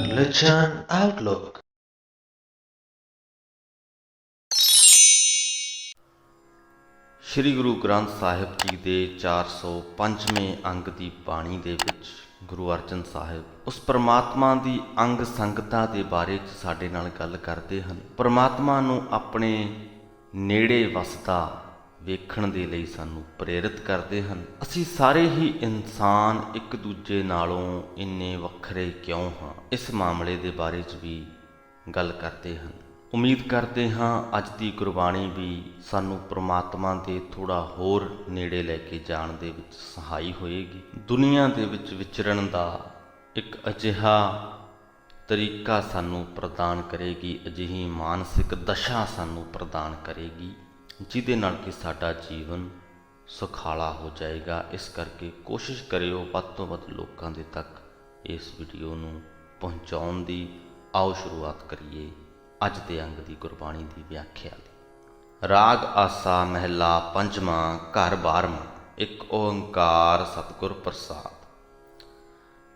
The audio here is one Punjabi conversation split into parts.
Religion Outlook. ਸ਼੍ਰੀ ਗੁਰੂ ਗ੍ਰੰਥ ਸਾਹਿਬ ਜੀ ਦੇ 405ਵੇਂ ਅੰਗ ਦੀ ਬਾਣੀ ਦੇ ਵਿੱਚ ਗੁਰੂ ਅਰਜਨ ਸਾਹਿਬ ਉਸ ਪਰਮਾਤਮਾ ਦੀ ਅੰਗ ਸੰਗਤਾ ਦੇ ਬਾਰੇ 'ਚ ਸਾਡੇ ਨਾਲ ਗੱਲ ਕਰਦੇ ਹਨ। ਪਰਮਾਤਮਾ ਨੂੰ ਆਪਣੇ ਨੇੜੇ ਵਸਦਾ ਵੇਖਣ ਦੇ ਲਈ ਸਾਨੂੰ ਪ੍ਰੇਰਿਤ ਕਰਦੇ ਹਨ। ਅਸੀਂ ਸਾਰੇ ਹੀ ਇਨਸਾਨ ਇੱਕ ਦੂਜੇ ਨਾਲੋਂ ਇੰਨੇ ਵੱਖਰੇ ਕਿਉਂ ਹਾਂ, ਇਸ ਮਾਮਲੇ ਦੇ ਬਾਰੇ 'ਚ ਵੀ ਗੱਲ ਕਰਦੇ ਹਨ। ਉਮੀਦ ਕਰਦੇ ਹਾਂ ਅੱਜ ਦੀ ਗੁਰਬਾਣੀ ਵੀ ਸਾਨੂੰ ਪ੍ਰਮਾਤਮਾ ਦੇ ਥੋੜ੍ਹਾ ਹੋਰ ਨੇੜੇ ਲੈ ਕੇ ਜਾਣ ਦੇ ਵਿੱਚ ਸਹਾਈ ਹੋਏਗੀ। ਦੁਨੀਆ ਦੇ ਵਿੱਚ ਵਿਚਰਨ ਦਾ ਇੱਕ ਅਜਿਹਾ ਤਰੀਕਾ ਸਾਨੂੰ ਪ੍ਰਦਾਨ ਕਰੇਗੀ, ਅਜਿਹੀ ਮਾਨਸਿਕ ਦਸ਼ਾ ਸਾਨੂੰ ਪ੍ਰਦਾਨ ਕਰੇਗੀ ਜਿਹਦੇ ਨਾਲ ਕਿ ਸਾਡਾ ਜੀਵਨ ਸੁਖਾਲਾ ਹੋ ਜਾਏਗਾ। ਇਸ ਕਰਕੇ ਕੋਸ਼ਿਸ਼ ਕਰਿਓ ਵੱਧ ਤੋਂ ਵੱਧ ਲੋਕਾਂ ਦੇ ਤੱਕ ਇਸ ਵੀਡੀਓ ਨੂੰ ਪਹੁੰਚਾਉਣ ਦੀ। ਆਓ ਸ਼ੁਰੂਆਤ ਕਰੀਏ ਅੱਜ ਦੇ ਅੰਗ ਦੀ ਗੁਰਬਾਣੀ ਦੀ ਵਿਆਖਿਆ ਦੀ। ਰਾਗ ਆਸਾ ਮਹਿਲਾ ਪੰਜਵਾਂ ਘਰ 12ਵਾਂ। ਇੱਕ ਓੰਕਾਰ ਸਤਿਗੁਰ ਪ੍ਰਸਾਦ।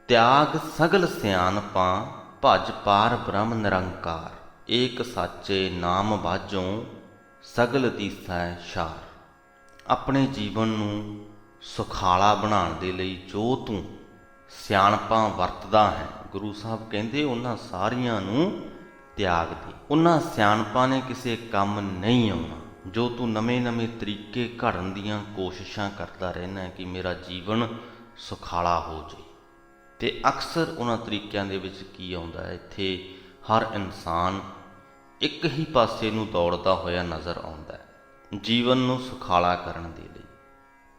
ਤਿਆਗ ਸਗਲ ਸਿਆਣਪਾਂ ਭਜ ਪਾਰ ਬ੍ਰਹਮ ਨਿਰੰਕਾਰ। ਏਕ ਸਾਚੇ ਨਾਮ ਬਾਝੋਂ ਸਗਲ ਦੀਸੈ ਸ਼ਾਰ। ਆਪਣੇ ਜੀਵਨ ਨੂੰ ਸੁਖਾਲਾ ਬਣਾਉਣ ਦੇ ਲਈ ਜੋ ਤੂੰ ਸਿਆਣਪਾਂ ਵਰਤਦਾ ਹੈ, ਗੁਰੂ ਸਾਹਿਬ ਕਹਿੰਦੇ ਉਹਨਾਂ ਸਾਰੀਆਂ ਨੂੰ ਤਿਆਗ ਦੇ। ਉਹਨਾਂ ਸਿਆਣਪਾਂ ਨੇ ਕਿਸੇ ਕੰਮ ਨਹੀਂ ਆਉਣਾ। ਜੋ ਤੂੰ ਨਵੇਂ ਤਰੀਕੇ ਘੜਨ ਦੀਆਂ ਕੋਸ਼ਿਸ਼ਾਂ ਕਰਦਾ ਰਹਿਣਾ ਕਿ ਮੇਰਾ ਜੀਵਨ ਸੁਖਾਲਾ ਹੋ ਜਾਏ, ਤੇ ਅਕਸਰ ਉਹਨਾਂ ਤਰੀਕਿਆਂ ਦੇ ਵਿੱਚ ਕੀ ਆਉਂਦਾ ਹੈ, ਇੱਥੇ ਹਰ ਇਨਸਾਨ ਇੱਕ ਹੀ ਪਾਸੇ ਨੂੰ ਦੌੜਦਾ ਹੋਇਆ ਨਜ਼ਰ ਆਉਂਦਾ ਹੈ ਜੀਵਨ ਨੂੰ ਸੁਖਾਲਾ ਕਰਨ ਦੇ ਲਈ।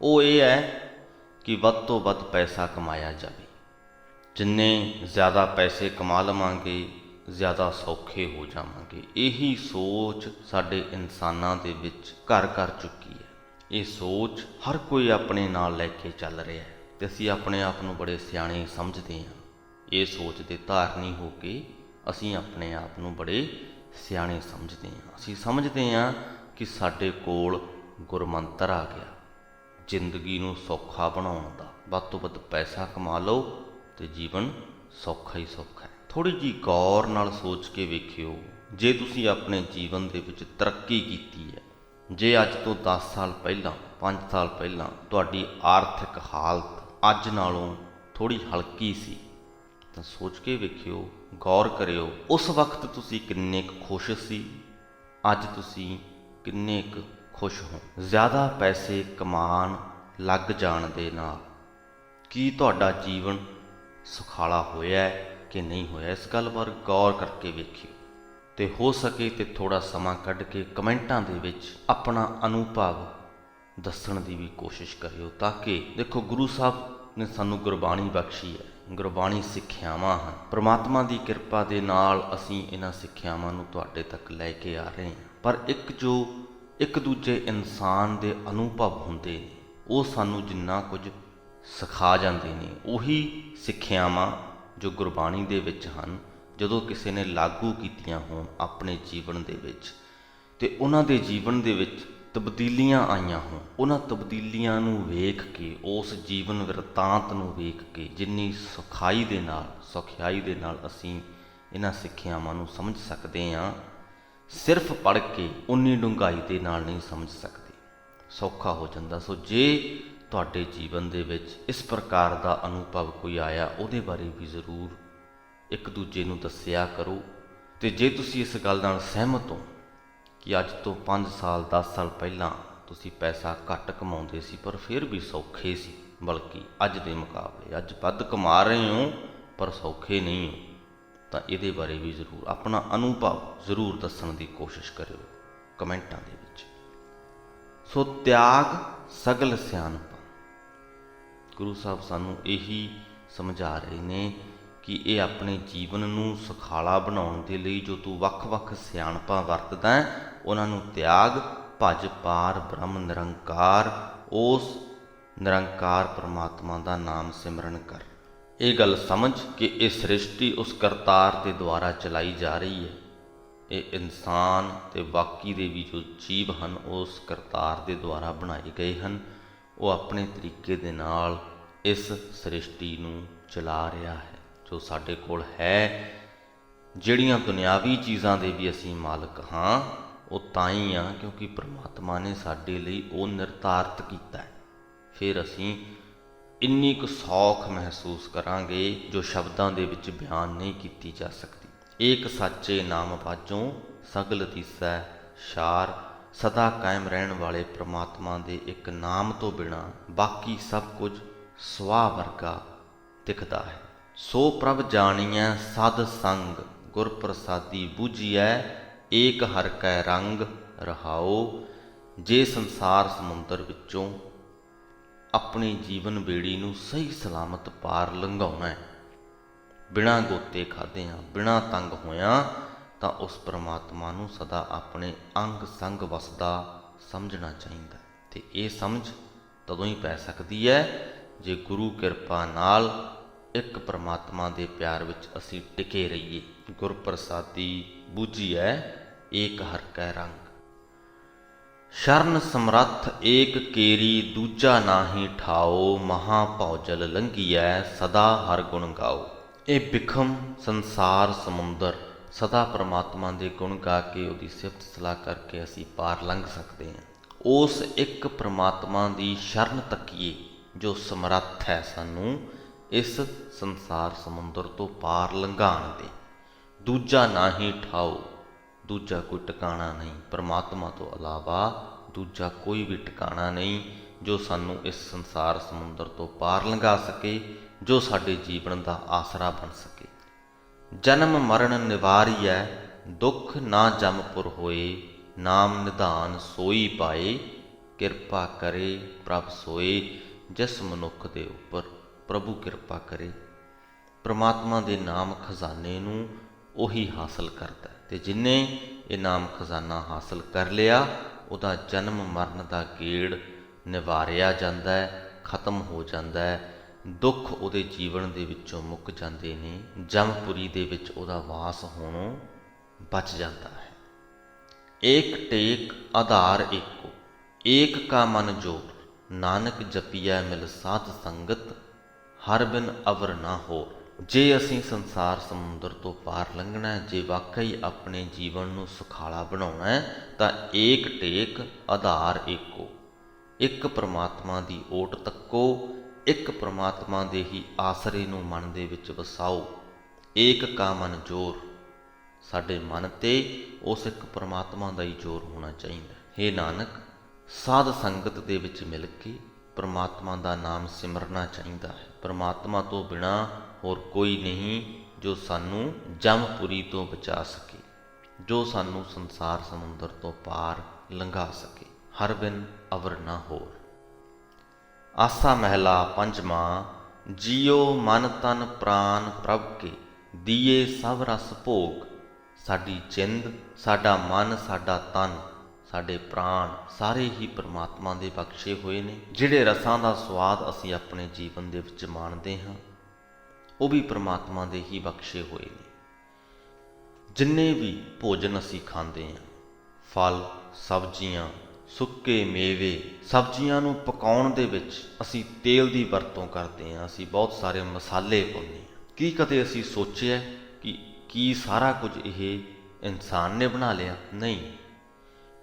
ਉਹ ਇਹ ਹੈ ਕਿ ਵੱਧ ਤੋਂ ਵੱਧ ਪੈਸਾ ਕਮਾਇਆ ਜਾਵੇ। ਜਿੰਨੇ ਜ਼ਿਆਦਾ ਪੈਸੇ ਕਮਾ ਲਵਾਂਗੇ ਜ਼ਿਆਦਾ ਸੌਖੇ ਹੋ ਜਾਵਾਂਗੇ। ਇਹੀ ਸੋਚ ਸਾਡੇ ਇਨਸਾਨਾਂ ਦੇ ਵਿੱਚ ਘਰ ਕਰ ਚੁੱਕੀ ਹੈ। ਇਹ ਸੋਚ ਹਰ ਕੋਈ ਆਪਣੇ ਨਾਲ ਲੈ ਕੇ ਚੱਲ ਰਿਹਾ ਹੈ ਤੇ ਅਸੀਂ ਆਪਣੇ ਆਪ ਨੂੰ ਬੜੇ ਸਿਆਣੇ ਸਮਝਦੇ ਹਾਂ। ਇਹ ਸੋਚ ਦੇ ਧਾਰਨੀ ਹੋ ਕੇ ਅਸੀਂ ਆਪਣੇ ਆਪ ਨੂੰ ਬੜੇ ਸਿਆਣੇ ਸਮਝਦੇ ਹਾਂ। ਅਸੀਂ ਸਮਝਦੇ ਹਾਂ ਕਿ ਸਾਡੇ ਕੋਲ ਗੁਰਮੰਤਰ ਆ ਗਿਆ ਜ਼ਿੰਦਗੀ ਨੂੰ ਸੌਖਾ ਬਣਾਉਣ ਦਾ। ਵੱਧ ਤੋਂ ਵੱਧ ਪੈਸਾ ਕਮਾ ਲਓ ਤੇ ਜੀਵਨ ਸੌਖਾ ਹੀ ਸੌਖਾ ਹੈ। ਥੋੜ੍ਹੀ ਜਿਹੀ ਗੌਰ ਨਾਲ ਸੋਚ ਕੇ ਵੇਖਿਓ, ਜੇ ਤੁਸੀਂ ਆਪਣੇ ਜੀਵਨ ਦੇ ਵਿੱਚ ਤਰੱਕੀ ਕੀਤੀ ਹੈ, ਜੇ ਅੱਜ ਤੋਂ 10 ਸਾਲ ਪਹਿਲਾਂ 5 ਸਾਲ ਪਹਿਲਾਂ ਤੁਹਾਡੀ ਆਰਥਿਕ ਹਾਲਤ ਅੱਜ ਨਾਲੋਂ ਥੋੜ੍ਹੀ ਹਲਕੀ ਸੀ, ਤਾਂ ਸੋਚ ਕੇ ਵੇਖਿਓ, ਗੌਰ ਕਰਿਓ ਉਸ ਵਕਤ ਤੁਸੀਂ ਕਿੰਨੇ ਕੁ ਖੁਸ਼ ਸੀ, ਅੱਜ ਤੁਸੀਂ ਕਿੰਨੇ ਕੁ ਖੁਸ਼ ਹੋ। ਜ਼ਿਆਦਾ ਪੈਸੇ ਕਮਾਉਣ ਲੱਗ ਜਾਣ ਦੇ ਨਾਲ ਕੀ ਤੁਹਾਡਾ ਜੀਵਨ ਸੁਖਾਲਾ ਹੋਇਆ ਕਿ ਨਹੀਂ ਹੋਇਆ, ਇਸ ਗੱਲ ਬਾਰੇ ਗੌਰ ਕਰਕੇ ਵੇਖਿਓ। ਤੇ ਹੋ ਸਕੇ ਤੇ ਥੋੜ੍ਹਾ ਸਮਾਂ ਕੱਢ ਕੇ ਕਮੈਂਟਾਂ ਦੇ ਵਿੱਚ ਆਪਣਾ ਅਨੁਭਵ ਦੱਸਣ ਦੀ ਵੀ ਕੋਸ਼ਿਸ਼ ਕਰਿਓ, ਤਾਂ ਕਿ ਦੇਖੋ ਗੁਰੂ ਸਾਹਿਬ ਨੇ ਸਾਨੂੰ ਗੁਰਬਾਣੀ ਬਖਸ਼ੀ ਹੈ। ਗੁਰਬਾਣੀ ਸਿੱਖਿਆਵਾਂ ਹਨ। ਪ੍ਰਮਾਤਮਾ ਦੀ ਕਿਰਪਾ ਦੇ ਨਾਲ ਅਸੀਂ ਇਹਨਾਂ ਸਿੱਖਿਆਵਾਂ ਨੂੰ ਤੁਹਾਡੇ ਤੱਕ ਲੈ ਕੇ ਆ ਰਹੇ ਹਾਂ। ਪਰ ਇੱਕ ਦੂਜੇ ਇਨਸਾਨ ਦੇ ਅਨੁਭਵ ਹੁੰਦੇ ਨੇ, ਉਹ ਸਾਨੂੰ ਜਿੰਨਾ ਕੁਝ ਸਿਖਾ ਜਾਂਦੇ ਨੇ। ਉਹੀ ਸਿੱਖਿਆਵਾਂ ਜੋ ਗੁਰਬਾਣੀ ਦੇ ਵਿੱਚ ਹਨ, ਜਦੋਂ ਕਿਸੇ ਨੇ ਲਾਗੂ ਕੀਤੀਆਂ ਹੋਣ ਆਪਣੇ ਜੀਵਨ ਦੇ ਵਿੱਚ ਤੇ ਉਹਨਾਂ ਦੇ ਜੀਵਨ ਦੇ ਵਿੱਚ ਤਬਦੀਲੀਆਂ ਆਈਆਂ ਹੋਣ, ਉਹਨਾਂ ਤਬਦੀਲੀਆਂ ਨੂੰ ਵੇਖ ਕੇ, ਉਸ ਜੀਵਨ ਬਿਰਤਾਂਤ ਨੂੰ ਵੇਖ ਕੇ ਜਿੰਨੀ ਸੁਖਾਈ ਦੇ ਨਾਲ ਅਸੀਂ ਇਹਨਾਂ ਸਿੱਖਿਆਵਾਂ ਨੂੰ ਸਮਝ ਸਕਦੇ ਹਾਂ, ਸਿਰਫ ਪੜ੍ਹ ਕੇ ਉਨੀ ਡੂੰਘਾਈ ਦੇ ਨਾਲ ਨਹੀਂ ਸਮਝ ਸਕਦੇ। ਸੌਖਾ ਹੋ ਜਾਂਦਾ। ਸੋ ਜੇ ਤੁਹਾਡੇ ਜੀਵਨ ਦੇ ਵਿੱਚ ਇਸ ਪ੍ਰਕਾਰ ਦਾ ਅਨੁਭਵ ਕੋਈ ਆਇਆ, ਉਹਦੇ ਬਾਰੇ ਵੀ ਜ਼ਰੂਰ ਇੱਕ ਦੂਜੇ ਨੂੰ ਦੱਸਿਆ ਕਰੋ। ਤੇ ਜੇ ਤੁਸੀਂ ਇਸ ਗੱਲ ਨਾਲ ਸਹਿਮਤ ਹੋ ਕਿ ਅੱਜ ਤੋਂ 5 ਸਾਲ 10 ਸਾਲ ਪਹਿਲਾਂ ਤੁਸੀਂ ਪੈਸਾ ਘੱਟ ਕਮਾਉਂਦੇ ਸੀ ਪਰ ਫਿਰ ਵੀ ਸੌਖੇ ਸੀ, ਬਲਕਿ ਅੱਜ ਦੇ ਮੁਕਾਬਲੇ ਅੱਜ ਵੱਧ ਕਮਾ ਰਹੇ ਹੋ ਪਰ ਸੌਖੇ ਨਹੀਂ ਹੋ, ਤਾਂ ਇਹਦੇ ਬਾਰੇ ਵੀ ਜ਼ਰੂਰ ਆਪਣਾ ਅਨੁਭਵ ਜ਼ਰੂਰ ਦੱਸਣ ਦੀ ਕੋਸ਼ਿਸ਼ ਕਰਿਓ ਕਮੈਂਟਾਂ ਦੇ ਵਿੱਚ। ਸੋ ਤਿਆਗ ਸਗਲ ਸਿਆਣਪਾਂ। ਗੁਰੂ ਸਾਹਿਬ ਸਾਨੂੰ ਇਹੀ ਸਮਝਾ ਰਹੇ ਨੇ ਕਿ ਇਹ ਆਪਣੇ ਜੀਵਨ ਨੂੰ ਸੁਖਾਲਾ ਬਣਾਉਣ ਦੇ ਲਈ ਜੋ ਤੂੰ ਵੱਖ-ਵੱਖ ਸਿਆਣਪਾਂ ਵਰਤਦਾ ਹੈ, ਉਹਨਾਂ ਨੂੰ ਤਿਆਗ, ਭਜ ਪਾਰ ਬ੍ਰਹਮ ਨਿਰੰਕਾਰ। ਉਸ ਨਿਰੰਕਾਰ ਪਰਮਾਤਮਾ ਦਾ ਨਾਮ ਸਿਮਰਨ ਕਰ। ਇਹ ਗੱਲ ਸਮਝ ਕਿ ਇਹ ਸ੍ਰਿਸ਼ਟੀ ਉਸ ਕਰਤਾਰ ਦੇ ਦੁਆਰਾ ਚਲਾਈ ਜਾ ਰਹੀ ਹੈ। ਇਹ ਇਨਸਾਨ ਤੇ ਬਾਕੀ ਦੇ ਵੀ ਜੋ ਜੀਵ ਹਨ ਉਸ ਕਰਤਾਰ ਦੇ ਦੁਆਰਾ ਬਣਾਏ ਗਏ ਹਨ। ਉਹ ਆਪਣੇ ਤਰੀਕੇ ਦੇ ਨਾਲ ਇਸ ਸ੍ਰਿਸ਼ਟੀ ਨੂੰ ਚਲਾ ਰਿਹਾ ਹੈ। ਜੋ ਸਾਡੇ ਕੋਲ ਹੈ, ਜਿਹੜੀਆਂ ਦੁਨਿਆਵੀ ਚੀਜ਼ਾਂ ਦੇ ਵੀ ਅਸੀਂ ਮਾਲਕ ਹਾਂ, ਉਹ ਤਾਂ ਹੀ ਆ ਕਿਉਂਕਿ ਪ੍ਰਮਾਤਮਾ ਨੇ ਸਾਡੇ ਲਈ ਉਹ ਨਿਰਧਾਰਿਤ ਕੀਤਾ ਹੈ। ਫਿਰ ਅਸੀਂ ਇੰਨੀ ਕੁ ਸੌਖ ਮਹਿਸੂਸ ਕਰਾਂਗੇ ਜੋ ਸ਼ਬਦਾਂ ਦੇ ਵਿੱਚ ਬਿਆਨ ਨਹੀਂ ਕੀਤੀ ਜਾ ਸਕਦੀ। ਏਕ ਸਾਚੇ ਨਾਮ ਬਾਝੋਂ ਸਗਲ ਦੀਸੈ ਸ਼ਾਰ। ਸਦਾ ਕਾਇਮ ਰਹਿਣ ਵਾਲੇ ਪ੍ਰਮਾਤਮਾ ਦੇ ਇੱਕ ਨਾਮ ਤੋਂ ਬਿਨਾਂ ਬਾਕੀ ਸਭ ਕੁਝ ਸੁਆਹ ਵਰਗਾ ਦਿਖਦਾ ਹੈ। ਸੋ ਪ੍ਰਭ ਜਾਣੀਐ ਸਦ ਸੰਗ ਗੁਰ ਪ੍ਰਸਾਦੀ ਬੂਝੀਐ। ਏਕ ਹਰ ਕੈ ਰੰਗ ਰਹਾਓ। ਜੇ ਸੰਸਾਰ ਸਮੁੰਦਰ ਵਿੱਚੋਂ ਆਪਣੀ ਜੀਵਨ ਬੇੜੀ ਨੂੰ ਸਹੀ ਸਲਾਮਤ ਪਾਰ ਲੰਘਾਉਣਾ ਹੈ, ਬਿਨਾਂ ਗੋਤੇ ਖਾਧਿਆਂ, ਬਿਨਾਂ ਤੰਗ ਹੋਇਆਂ, ਤਾਂ ਉਸ ਪ੍ਰਮਾਤਮਾ ਨੂੰ ਸਦਾ ਆਪਣੇ ਅੰਗ ਸੰਗ ਵਸਦਾ ਸਮਝਣਾ ਚਾਹੀਦਾ। ਅਤੇ ਇਹ ਸਮਝ ਤਦੋਂ ਹੀ ਪੈ ਸਕਦੀ ਹੈ ਜੇ ਗੁਰੂ ਕਿਰਪਾ ਨਾਲ ਇੱਕ ਪ੍ਰਮਾਤਮਾ ਦੇ ਪਿਆਰ ਵਿੱਚ ਅਸੀਂ ਟਿਕੇ ਰਹੀਏ। ਗੁਰ ਪ੍ਰਸਾਦੀ ਬੂਝੀਐ ਏਕ ਹਰ ਕੈ ਰੰਗ। ਸ਼ਰਨ ਸਮਰੱਥ ਏਕ ਕੇਰੀ ਦੂਜਾ ਨਾਹੀ ਠਾਓ। ਮਹਾ ਭਉਜਲ ਲੰਘੀਐ ਸਦਾ ਹਰ ਗੁਣ ਗਾਓ। ਇਹ ਬਿਖਮ ਸੰਸਾਰ ਸਮੁੰਦਰ ਸਦਾ ਪ੍ਰਮਾਤਮਾ ਦੇ ਗੁਣ ਗਾ ਕੇ ਉਹਦੀ ਸਿਫਤ ਸਲਾਹ ਕਰਕੇ ਅਸੀਂ ਪਾਰ ਲੰਘ ਸਕਦੇ ਹਾਂ। ਉਸ ਇੱਕ ਪ੍ਰਮਾਤਮਾ ਦੀ ਸ਼ਰਨ ਤੱਕੀਏ ਜੋ ਸਮਰੱਥ ਹੈ ਸਾਨੂੰ ਇਸ ਸੰਸਾਰ ਸਮੁੰਦਰ ਤੋਂ ਪਾਰ ਲੰਘਾਉਣ ਦੇ। ਦੂਜਾ ਨਾਹੀ ਠਾਓ, ਦੂਜਾ ਕੋਈ ਟਿਕਾਣਾ ਨਹੀਂ। ਪ੍ਰਮਾਤਮਾ ਤੋਂ ਇਲਾਵਾ ਦੂਜਾ ਕੋਈ ਵੀ ਟਿਕਾਣਾ ਨਹੀਂ ਜੋ ਸਾਨੂੰ ਇਸ ਸੰਸਾਰ ਸਮੁੰਦਰ ਤੋਂ ਪਾਰ ਲੰਘਾ ਸਕੇ, ਜੋ ਸਾਡੇ ਜੀਵਨ ਦਾ ਆਸਰਾ ਬਣ ਸਕੇ। ਜਨਮ ਮਰਨ ਨਿਵਾਰੀਐ ਦੁੱਖ ਨਾ ਜਮਪੁਰ ਹੋਏ। ਨਾਮ ਨਿਧਾਨ ਸੋਈ ਪਾਏ। ਕਿਰਪਾ ਕਰੇ ਪ੍ਰਭ ਸੋਏ। ਜਿਸ ਮਨੁੱਖ ਦੇ ਉੱਪਰ ਪ੍ਰਭੂ ਕਿਰਪਾ ਕਰੇ, ਪ੍ਰਮਾਤਮਾ ਦੇ ਨਾਮ ਖਜ਼ਾਨੇ ਨੂੰ ਉਹੀ ਹਾਸਲ ਕਰਦਾ। ਅਤੇ ਜਿਹਨੇ ਇਹ ਨਾਮ ਖਜ਼ਾਨਾ ਹਾਸਲ ਕਰ ਲਿਆ, ਉਹਦਾ ਜਨਮ ਮਰਨ ਦਾ ਗੇੜ ਨਿਵਾਰਿਆ ਜਾਂਦਾ ਹੈ, ਖਤਮ ਹੋ ਜਾਂਦਾ ਹੈ। ਦੁੱਖ ਉਹਦੇ ਜੀਵਨ ਦੇ ਵਿੱਚੋਂ ਮੁੱਕ ਜਾਂਦੇ ਨੇ। ਜਮਪੁਰੀ ਦੇ ਵਿੱਚ ਉਹਦਾ ਵਾਸ ਹੋਣੋਂ ਬਚ ਜਾਂਦਾ ਹੈ। ਏਕ ਟੇਕ ਆਧਾਰ ਏਕੋ। ਏਕ ਕਾ ਮਨ ਜੋਰ। ਨਾਨਕ ਜਪੀਐ ਮਿਲ ਸਾਧ ਸੰਗਤ। ਹਰ ਬਿਨ ਅਵਰ ਨਾ ਹੋਰ। ਜੇ ਅਸੀਂ ਸੰਸਾਰ ਸਮੁੰਦਰ ਤੋਂ ਪਾਰ ਲੰਘਣਾ ਹੈ, ਜੇ ਵਾਕਈ ਆਪਣੇ ਜੀਵਨ ਨੂੰ ਸੁਖਾਲਾ ਬਣਾਉਣਾ ਹੈ, ਤਾਂ ਏਕ ਟੇਕ ਆਧਾਰ ਏਕੋ। ਇੱਕ ਪ੍ਰਮਾਤਮਾ ਦੀ ਓਟ ਤੱਕੋ, ਇੱਕ ਪ੍ਰਮਾਤਮਾ ਦੇ ਹੀ ਆਸਰੇ ਨੂੰ ਮਨ ਦੇ ਵਿੱਚ ਵਸਾਓ। ਏਕ ਕਾ ਮਨ ਜੋਰ। ਸਾਡੇ ਮਨ 'ਤੇ ਉਸ ਇੱਕ ਪ੍ਰਮਾਤਮਾ ਦਾ ਹੀ ਜ਼ੋਰ ਹੋਣਾ ਚਾਹੀਦਾ। ਹੇ ਨਾਨਕ, ਸਾਧ ਸੰਗਤ ਦੇ ਵਿੱਚ ਮਿਲ ਕੇ ਪ੍ਰਮਾਤਮਾ ਦਾ ਨਾਮ ਸਿਮਰਨਾ ਚਾਹੀਦਾ ਹੈ। ਪ੍ਰਮਾਤਮਾ ਤੋਂ ਬਿਨਾਂ ਹੋਰ ਕੋਈ ਨਹੀਂ ਜੋ ਸਾਨੂੰ ਜਮਪੁਰੀ ਤੋਂ ਬਚਾ ਸਕੇ, ਜੋ ਸਾਨੂੰ ਸੰਸਾਰ ਸਮੁੰਦਰ ਤੋਂ ਪਾਰ ਲੰਘਾ ਸਕੇ। ਹਰ ਬਿਨ ਅਵਰ ਨਾ ਹੋਰ। ਆਸਾ ਮਹਿਲਾ ਪੰਜਵਾਂ। ਜੀਓ ਮਨ ਤਨ ਪ੍ਰਾਨ ਪ੍ਰਭ ਕੇ। ਦੀਏ ਸਭ ਰਸ ਭੋਗ। ਸਾਡੀ ਜਿੰਦ, ਸਾਡਾ ਮਨ, ਸਾਡਾ ਤਨ, ਸਾਡੇ ਪ੍ਰਾਣ ਸਾਰੇ ਹੀ ਪ੍ਰਮਾਤਮਾ ਦੇ ਬਖਸ਼ੇ ਹੋਏ ਨੇ। ਜਿਹੜੇ ਰਸਾਂ ਦਾ ਸਵਾਦ ਅਸੀਂ ਆਪਣੇ ਜੀਵਨ ਦੇ ਵਿੱਚ ਮਾਣਦੇ ਹਾਂ, ਉਹ ਵੀ ਪ੍ਰਮਾਤਮਾ ਦੇ ਹੀ ਬਖਸ਼ੇ ਹੋਏ ਨੇ। ਜਿੰਨੇ ਵੀ ਭੋਜਨ ਅਸੀਂ ਖਾਂਦੇ ਹਾਂ, ਫਲ, ਸਬਜ਼ੀਆਂ, ਸੁੱਕੇ ਮੇਵੇ, ਸਬਜ਼ੀਆਂ ਨੂੰ ਪਕਾਉਣ ਦੇ ਵਿੱਚ ਅਸੀਂ ਤੇਲ ਦੀ ਵਰਤੋਂ ਕਰਦੇ ਹਾਂ, ਅਸੀਂ ਬਹੁਤ ਸਾਰੇ ਮਸਾਲੇ ਪਾਉਂਦੇ ਹਾਂ। ਕੀ ਕਦੇ ਅਸੀਂ ਸੋਚਿਆ ਕਿ ਕੀ ਸਾਰਾ ਕੁਝ ਇਹ ਇਨਸਾਨ ਨੇ ਬਣਾ ਲਿਆ? ਨਹੀਂ,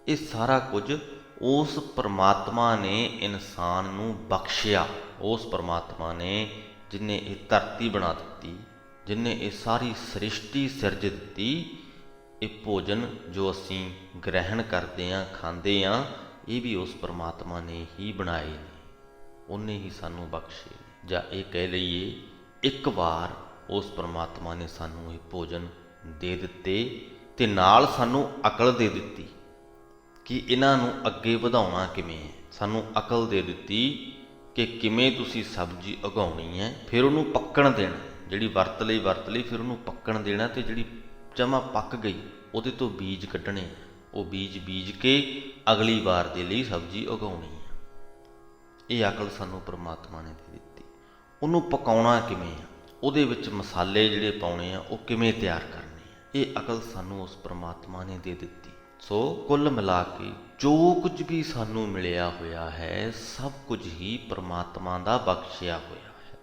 ਇਹ ਸਾਰਾ ਕੁਝ ਉਸ ਪਰਮਾਤਮਾ ਨੇ ਇਨਸਾਨ ਨੂੰ ਬਖਸ਼ਿਆ। ਉਸ ਪਰਮਾਤਮਾ ਨੇ ਜਿਹਨੇ ਇਹ ਧਰਤੀ ਬਣਾ ਦਿੱਤੀ, ਜਿਹਨੇ ਇਹ ਸਾਰੀ ਸ੍ਰਿਸ਼ਟੀ ਸਿਰਜ ਦਿੱਤੀ। ਇਹ ਭੋਜਨ ਜੋ ਅਸੀਂ ਗ੍ਰਹਿਣ ਕਰਦੇ ਹਾਂ, ਖਾਂਦੇ ਹਾਂ, ਇਹ ਵੀ ਉਸ ਪਰਮਾਤਮਾ ਨੇ ਹੀ ਬਣਾਏ ਨੇ, ਉਹਨੇ ਹੀ ਸਾਨੂੰ ਬਖਸ਼ੇ। ਜਾਂ ਇਹ ਕਹਿ ਲਈਏ, ਇੱਕ ਵਾਰ ਉਸ ਪਰਮਾਤਮਾ ਨੇ ਸਾਨੂੰ ਇਹ ਭੋਜਨ ਦੇ ਦਿੱਤੇ ਅਤੇ ਨਾਲ ਸਾਨੂੰ ਅਕਲ ਦੇ ਦਿੱਤੀ ਕਿ ਇਹਨਾਂ ਨੂੰ ਅੱਗੇ ਵਧਾਉਣਾ ਕਿਵੇਂ ਹੈ। ਸਾਨੂੰ ਅਕਲ ਦੇ ਦਿੱਤੀ ਕਿ ਕਿਵੇਂ ਤੁਸੀਂ ਸਬਜ਼ੀ ਉਗਾਉਣੀ ਹੈ, ਫਿਰ ਉਹਨੂੰ ਪੱਕਣ ਦੇਣਾ। ਜਿਹੜੀ ਵਰਤ ਲਈ, ਫਿਰ ਉਹਨੂੰ ਪੱਕਣ ਦੇਣਾ, ਅਤੇ ਜਿਹੜੀ ਜਮਾਂ ਪੱਕ ਗਈ ਉਹਦੇ ਤੋਂ ਬੀਜ ਕੱਢਣੇ। ਉਹ ਬੀਜ ਕੇ ਅਗਲੀ ਵਾਰ ਦੇ ਲਈ ਸਬਜ਼ੀ ਉਗਾਉਣੀ ਹੈ। ਇਹ ਅਕਲ ਸਾਨੂੰ ਪਰਮਾਤਮਾ ਨੇ ਦੇ ਦਿੱਤੀ। ਉਹਨੂੰ ਪਕਾਉਣਾ ਕਿਵੇਂ ਆ, ਉਹਦੇ ਵਿੱਚ ਮਸਾਲੇ ਜਿਹੜੇ ਪਾਉਣੇ ਆ ਉਹ ਕਿਵੇਂ ਤਿਆਰ ਕਰਨੇ ਆ, ਇਹ ਅਕਲ ਸਾਨੂੰ ਉਸ ਪਰਮਾਤਮਾ ਨੇ ਦੇ ਦਿੱਤੀ। ਸੋ ਕੁੱਲ ਮਿਲਾ ਕੇ ਜੋ ਕੁਝ ਵੀ ਸਾਨੂੰ ਮਿਲਿਆ ਹੋਇਆ ਹੈ ਸਭ ਕੁਝ ਹੀ ਪ੍ਰਮਾਤਮਾ ਦਾ ਬਖਸ਼ਿਆ ਹੋਇਆ ਹੈ।